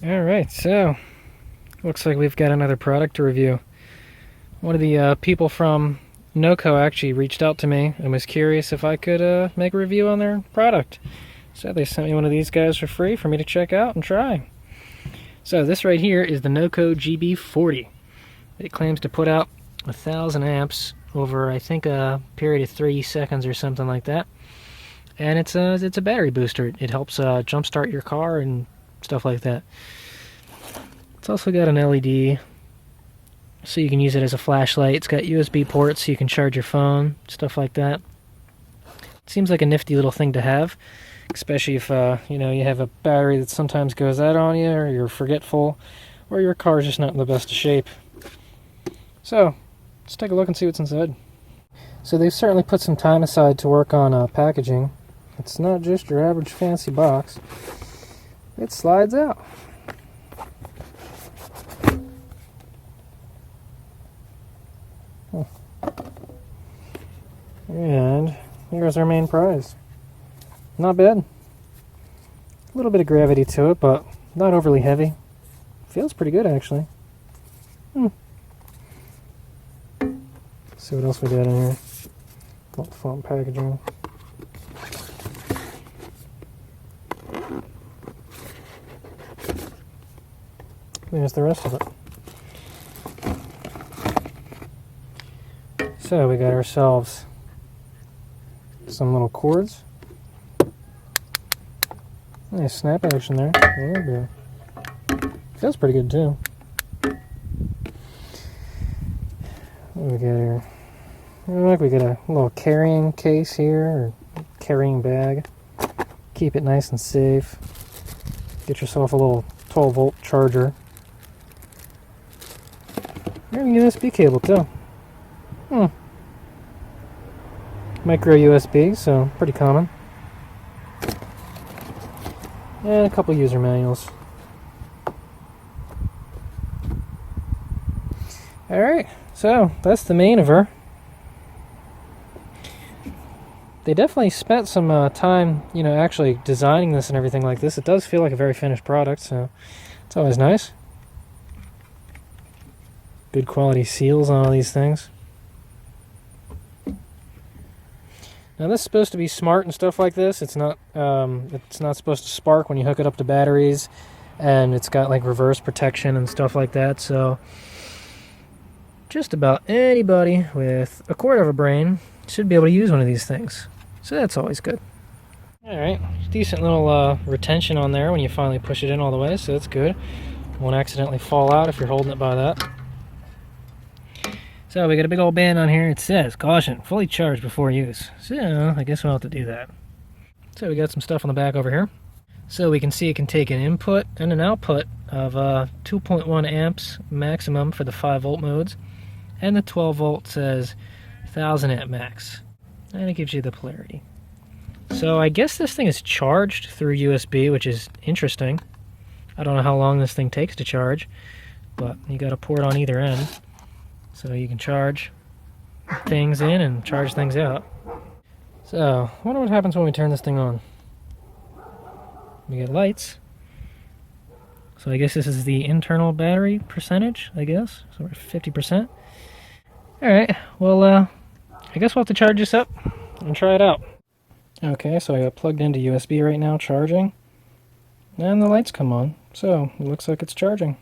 Alright, so looks like we've got another product to review. One of the people from NOCO actually reached out to me and was curious if I could make a review on their product. So they sent me one of these guys for free for me to check out and try. So this right here is the NOCO GB40. It claims to put out 1,000 amps over, I think, a period of 3 seconds or something like that. And it's a battery booster. It helps jumpstart your car and stuff like that. It's also got an LED, so you can use it as a flashlight. It's got USB ports so you can charge your phone, stuff like that. It seems like a nifty little thing to have, especially if you have a battery that sometimes goes out on you, or you're forgetful, or your car's just not in the best of shape. So let's take a look and see what's inside. So they've certainly put some time aside to work on packaging. It's not just your average fancy box. It slides out. And here's our main prize. Not bad. A little bit of gravity to it, but not overly heavy. Feels pretty good, actually. See what else we got in here. Font packaging. There's the rest of it. So we got ourselves some little cords. Nice snap action there. There we go. Feels pretty good too. What do we got here? Look, we got a little carrying case here, or carrying bag. Keep it nice and safe. Get yourself a little 12-volt charger. And a USB cable too. Micro USB, so pretty common. And a couple user manuals. Alright, so that's the main of her. They definitely spent some time, actually designing this and everything like this. It does feel like a very finished product, so it's always nice. Good quality seals on all these things. Now this is supposed to be smart and stuff like this. It's not supposed to spark when you hook it up to batteries, and it's got like reverse protection and stuff like that. So just about anybody with a quarter of a brain should be able to use one of these things. So that's always good. Alright, decent little retention on there when you finally push it in all the way, so that's good. Won't accidentally fall out if you're holding it by that. So we got a big old band on here. It says, caution, fully charged before use. So I guess we'll have to do that. So we got some stuff on the back over here. So we can see it can take an input and an output of 2.1 amps maximum for the 5-volt modes. And the 12-volt says 1,000 amp max. And it gives you the polarity. So I guess this thing is charged through USB, which is interesting. I don't know how long this thing takes to charge, but you got a port on either end. So you can charge things in and charge things out. So, I wonder what happens when we turn this thing on. We get lights. So I guess this is the internal battery percentage, I guess. So we're at 50%. Alright, well, I guess we'll have to charge this up and try it out. Okay, so I got plugged into USB right now, charging. And the lights come on. So, it looks like it's charging.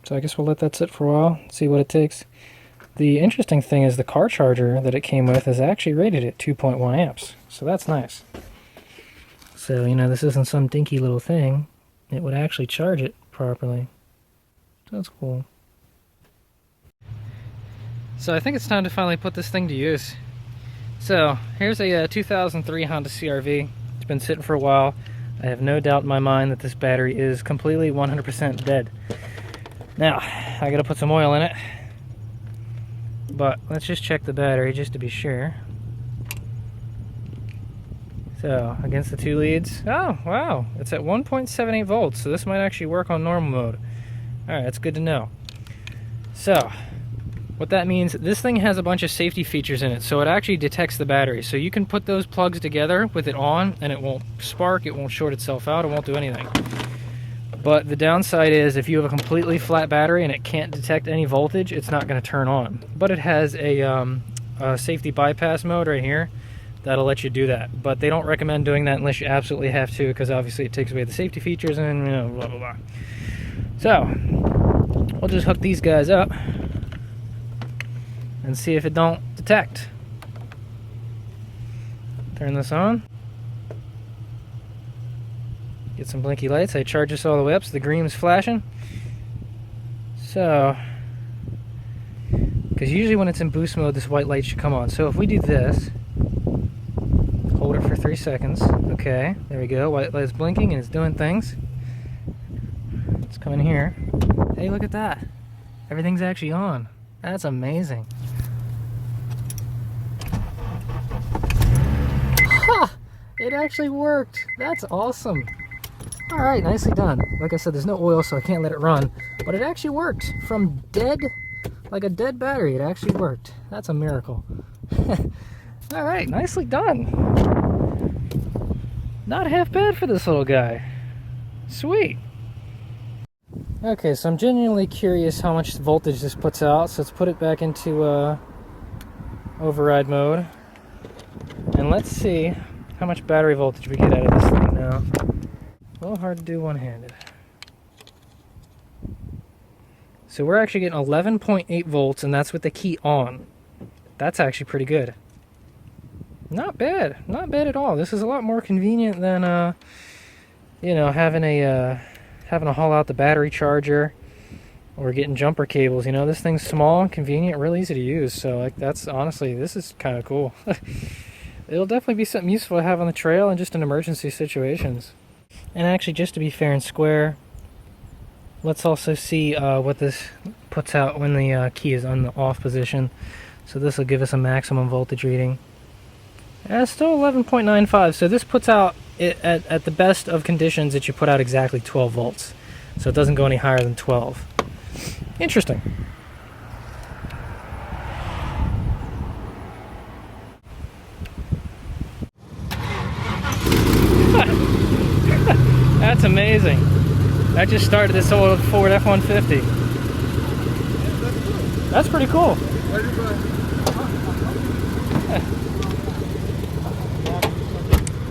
So I guess we'll let that sit for a while, see what it takes. The interesting thing is the car charger that it came with is actually rated at 2.1 amps. So that's nice. So, this isn't some dinky little thing. It would actually charge it properly. That's cool. So I think it's time to finally put this thing to use. So here's a 2003 Honda CR-V. It's been sitting for a while. I have no doubt in my mind that this battery is completely 100% dead. Now, I gotta put some oil in it, but let's just check the battery just to be sure. So, against the 2 leads, oh wow, it's at 1.78 volts, so this might actually work on normal mode. Alright, that's good to know. So, what that means, this thing has a bunch of safety features in it, so it actually detects the battery. So you can put those plugs together with it on, and it won't spark, it won't short itself out, it won't do anything. But the downside is if you have a completely flat battery and it can't detect any voltage, it's not going to turn on. But it has a safety bypass mode right here that'll let you do that. But they don't recommend doing that unless you absolutely have to, because obviously it takes away the safety features and blah blah blah. So we'll just hook these guys up and see if it don't detect. Turn this on. Get some blinky lights. I charge this all the way up so the green is flashing. So, because usually when it's in boost mode, this white light should come on. So if we do this, hold it for 3 seconds. Okay, there we go. White light is blinking and it's doing things. Let's come in here. Hey, look at that. Everything's actually on. That's amazing. Ha! It actually worked. That's awesome. Alright, nicely done. Like I said, there's no oil, so I can't let it run. But it actually worked. From dead, like a dead battery, it actually worked. That's a miracle. Alright, nicely done. Not half bad for this little guy. Sweet. Okay, so I'm genuinely curious how much voltage this puts out. So let's put it back into override mode. And let's see how much battery voltage we get out of this thing now. A little hard to do one-handed. So we're actually getting 11.8 volts, and that's with the key on. That's actually pretty good. Not bad. Not bad at all. This is a lot more convenient than, you know, having to haul out the battery charger or getting jumper cables. You know, this thing's small and convenient, really easy to use. So, like, that's honestly, this is kind of cool. It'll definitely be something useful to have on the trail and just in emergency situations. And actually, just to be fair and square, let's also see what this puts out when the key is on the off position. So this will give us a maximum voltage reading. It's still 11.95, so this puts out, at the best of conditions, it should put out exactly 12 volts. So it doesn't go any higher than 12. Interesting. That's amazing. I just started this old Ford F-150. That's pretty cool.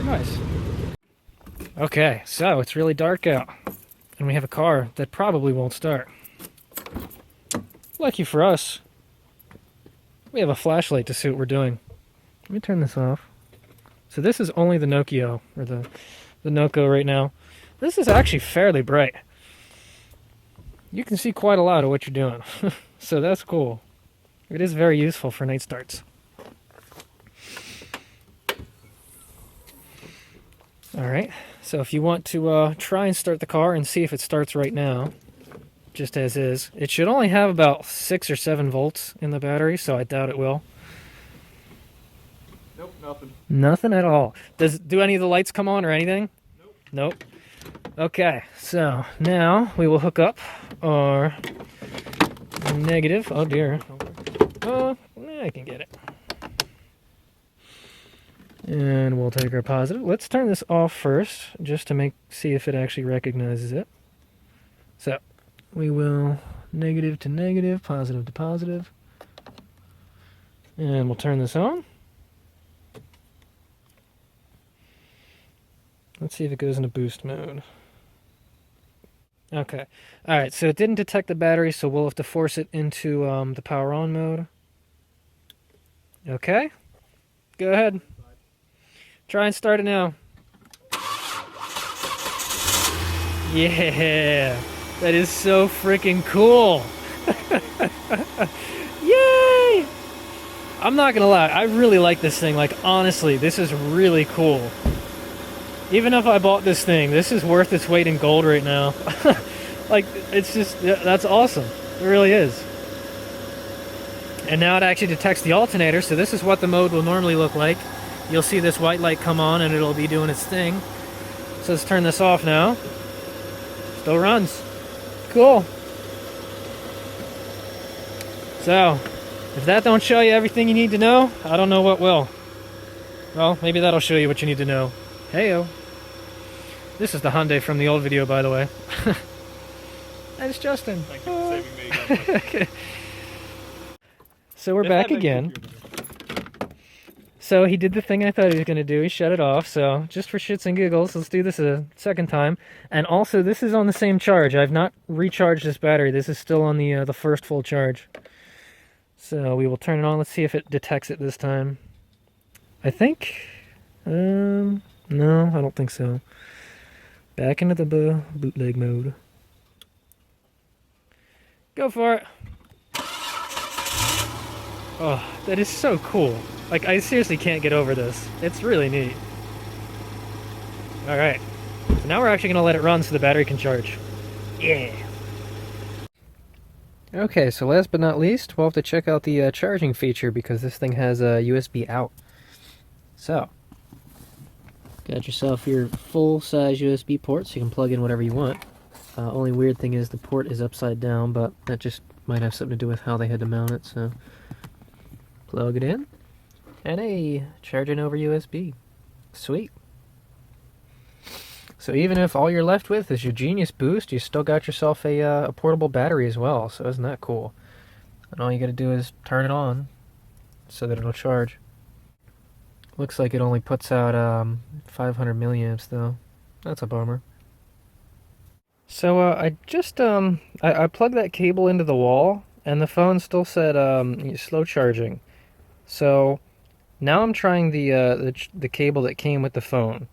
Nice. Okay, so it's really dark out, and we have a car that probably won't start. Lucky for us, we have a flashlight to see what we're doing. Let me turn this off. So this is only the NOCO, or the NOCO right now. This is actually fairly bright. You can see quite a lot of what you're doing. So that's cool. It is very useful for night starts. Alright, so if you want to try and start the car and see if it starts right now, just as is, it should only have about 6 or 7 volts in the battery, so I doubt it will. Nope, nothing. Nothing at all. Do any of the lights come on or anything? Nope. Nope. Okay, so now we will hook up our negative. Oh dear. I can get it. And we'll take our positive. Let's turn this off first, just to see if it actually recognizes it. So we will negative to negative, positive to positive. And we'll turn this on. Let's see if it goes into boost mode. Okay. Alright, so it didn't detect the battery, so we'll have to force it into the power on mode. Okay. Go ahead. Try and start it now. Yeah! That is so freaking cool! Yay! I'm not gonna lie, I really like this thing. Like, honestly, this is really cool. Even if I bought this thing, this is worth its weight in gold right now. Like, it's just, that's awesome. It really is. And now it actually detects the alternator, so this is what the mode will normally look like. You'll see this white light come on and it'll be doing its thing. So let's turn this off now. Still runs. Cool. So, if that don't show you everything you need to know, I don't know what will. Well, maybe that'll show you what you need to know. Heyo. This is the Hyundai from the old video, by the way. That's Justin. Thank you for saving me. Okay. So we're back again. So he did the thing I thought he was going to do. He shut it off. So just for shits and giggles, let's do this a second time. And also, this is on the same charge. I've not recharged this battery. This is still on the first full charge. So we will turn it on. Let's see if it detects it this time. I think... no, I don't think so. Back into the bootleg mode. Go for it. Oh, that is so cool. Like, I seriously can't get over this. It's really neat. Alright. So now we're actually going to let it run so the battery can charge. Yeah. Okay, so last but not least, we'll have to check out the charging feature because this thing has a USB out. So, got yourself your full-size USB port so you can plug in whatever you want. Only weird thing is the port is upside down, but that just might have something to do with how they had to mount it, so... Plug it in. And hey, charging over USB. Sweet. So even if all you're left with is your Genius Boost, you still got yourself a portable battery as well, so isn't that cool? And all you gotta do is turn it on so that it'll charge. Looks like it only puts out 500 milliamps though. That's a bummer. So I just I plugged that cable into the wall and the phone still said slow charging. So now I'm trying the cable that came with the phone.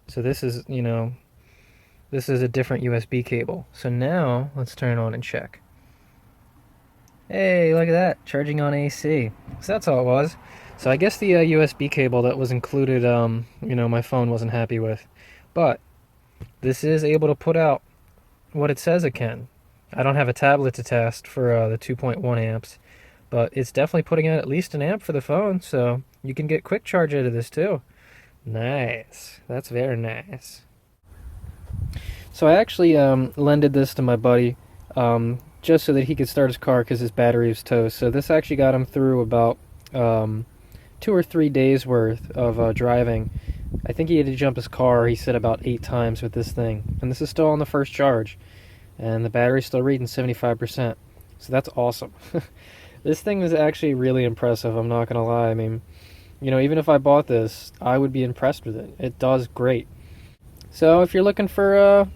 So this is, you know, this is a different USB cable. So now let's turn it on and check. Hey, look at that, charging on AC. So that's all it was. So I guess the USB cable that was included, you know, my phone wasn't happy with. But this is able to put out what it says it can. I don't have a tablet to test for the 2.1 amps, but it's definitely putting out at least an amp for the phone, so you can get quick charge out of this too. Nice. That's very nice. So I actually lended this to my buddy just so that he could start his car because his battery was toast. So this actually got him through about 2 or 3 days worth of driving. I think he had to jump his car, he said, about 8 times with this thing. And this is still on the first charge. And the battery's still reading 75%. So that's awesome. This thing is actually really impressive, I'm not going to lie. I mean, you know, even if I bought this, I would be impressed with it. It does great. So if you're looking for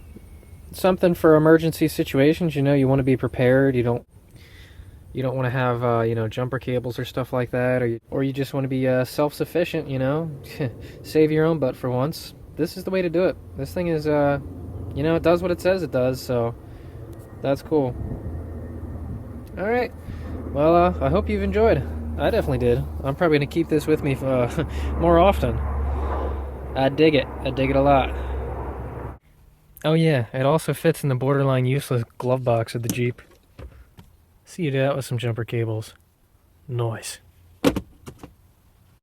something for emergency situations, you know, you want to be prepared. You don't want to have, you know, jumper cables or stuff like that. Or you just want to be self-sufficient, you know, save your own butt for once. This is the way to do it. This thing is, you know, it does what it says it does, so that's cool. Alright, well, I hope you've enjoyed. I definitely did. I'm probably going to keep this with me more often. I dig it. I dig it a lot. Oh yeah, it also fits in the borderline useless glove box of the Jeep. See you do that with some jumper cables. Nice.